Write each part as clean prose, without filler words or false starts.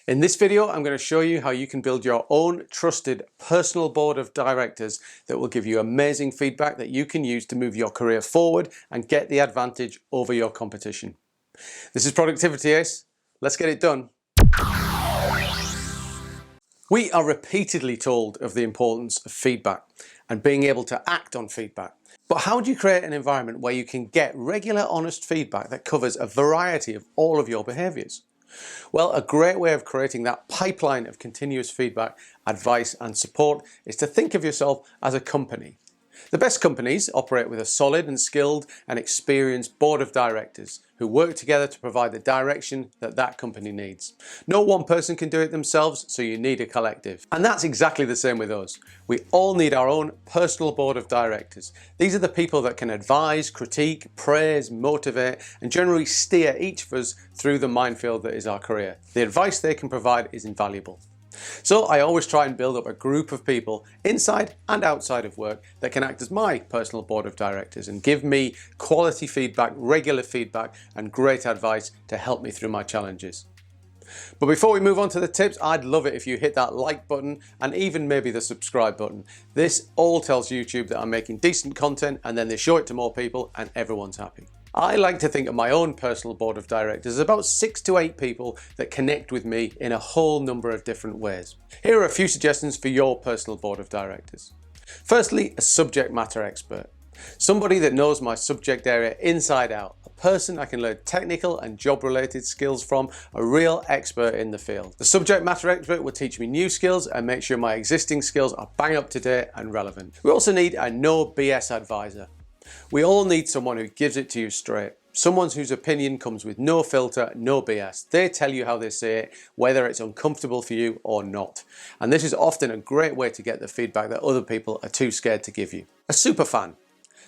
In this video, I'm going to show you how you can build your own trusted personal board of directors that will give you amazing feedback that you can use to move your career forward and get the advantage over your competition. This is Productivity ACE. Let's get it done. We are repeatedly told of the importance of feedback and being able to act on feedback. But how do you create an environment where you can get regular, honest feedback that covers a variety of all of your behaviors? Well, a great way of creating that pipeline of continuous feedback, advice and support is to think of yourself as a company. The best companies operate with a solid and skilled and experienced board of directors who work together to provide the direction that that company needs. No one person can do it themselves, so you need a collective. And that's exactly the same with us. We all need our own personal board of directors. These are the people that can advise, critique, praise, motivate, and generally steer each of us through the minefield that is our career. The advice they can provide is invaluable. So I always try and build up a group of people inside and outside of work that can act as my personal board of directors and give me quality feedback, regular feedback and great advice to help me through my challenges. But before we move on to the tips, I'd love it if you hit that like button and even maybe the subscribe button. This all tells YouTube that I'm making decent content and then they show it to more people and everyone's happy. I like to think of my own personal board of directors as about 6 to 8 people that connect with me in a whole number of different ways. Here are a few suggestions for your personal board of directors. Firstly, a subject matter expert. Somebody that knows my subject area inside out. A person I can learn technical and job related skills from, a real expert in the field. The subject matter expert will teach me new skills and make sure my existing skills are bang up to date and relevant. We also need a no BS advisor. We all need someone who gives it to you straight. Someone whose opinion comes with no filter, no BS. They tell you how they say it, whether it's uncomfortable for you or not. And this is often a great way to get the feedback that other people are too scared to give you. A super fan.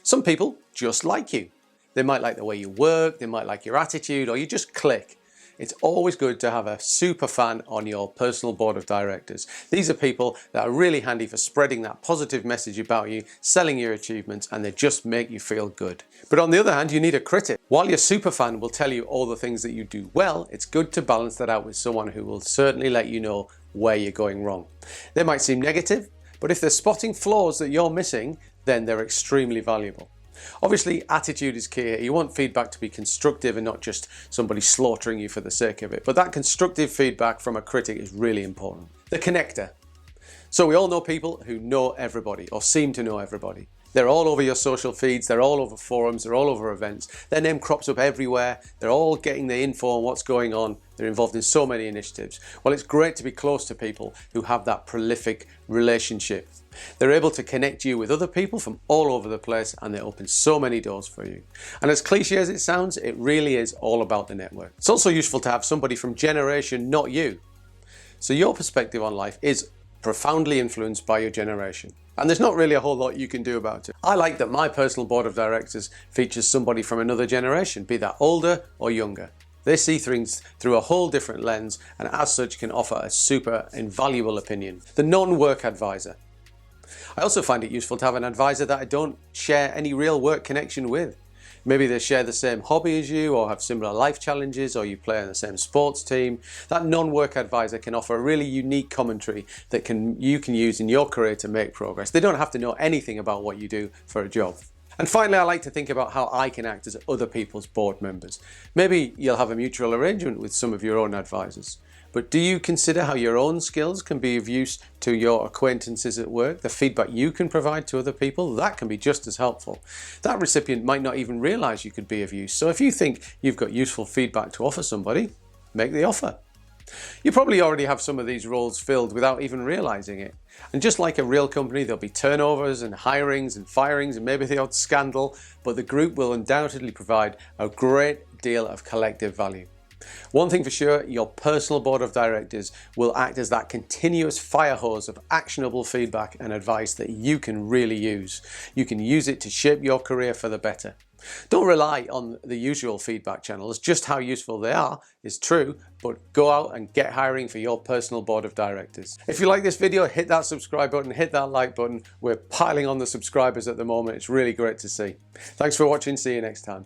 Some people just like you. They might like the way you work, they might like your attitude, or you just click. It's always good to have a super fan on your personal board of directors. These are people that are really handy for spreading that positive message about you, selling your achievements, and they just make you feel good. But on the other hand, you need a critic. While your super fan will tell you all the things that you do well, it's good to balance that out with someone who will certainly let you know where you're going wrong. They might seem negative, but if they're spotting flaws that you're missing, then they're extremely valuable. Obviously, attitude is key. You want feedback to be constructive and not just somebody slaughtering you for the sake of it. But that constructive feedback from a critic is really important. The connector. So we all know people who know everybody or seem to know everybody. They're all over your social feeds, they're all over forums, they're all over events. Their name crops up everywhere. They're all getting the info on what's going on. They're involved in so many initiatives. Well, it's great to be close to people who have that prolific relationship. They're able to connect you with other people from all over the place and they open so many doors for you. And as cliche as it sounds, it really is all about the network. It's also useful to have somebody from generation, not you. So your perspective on life is profoundly influenced by your generation. And there's not really a whole lot you can do about it. I like that my personal board of directors features somebody from another generation, be that older or younger. They see things through a whole different lens and as such can offer a super invaluable opinion. The non-work advisor. I also find it useful to have an advisor that I don't share any real work connection with. Maybe they share the same hobby as you or have similar life challenges or you play on the same sports team. That non-work advisor can offer a really unique commentary that you can use in your career to make progress. They don't have to know anything about what you do for a job. And finally, I like to think about how I can act as other people's board members. Maybe you'll have a mutual arrangement with some of your own advisors. But do you consider how your own skills can be of use to your acquaintances at work? The feedback you can provide to other people, that can be just as helpful. That recipient might not even realize you could be of use. So if you think you've got useful feedback to offer somebody, make the offer. You probably already have some of these roles filled without even realizing it. And just like a real company, there'll be turnovers and hirings and firings and maybe the odd scandal, but the group will undoubtedly provide a great deal of collective value. One thing for sure, your personal board of directors will act as that continuous fire hose of actionable feedback and advice that you can really use. You can use it to shape your career for the better. Don't rely on the usual feedback channels. Just how useful they are is true, but go out and get hiring for your personal board of directors. If you like this video, hit that subscribe button, hit that like button. We're piling on the subscribers at the moment. It's really great to see. Thanks for watching. See you next time.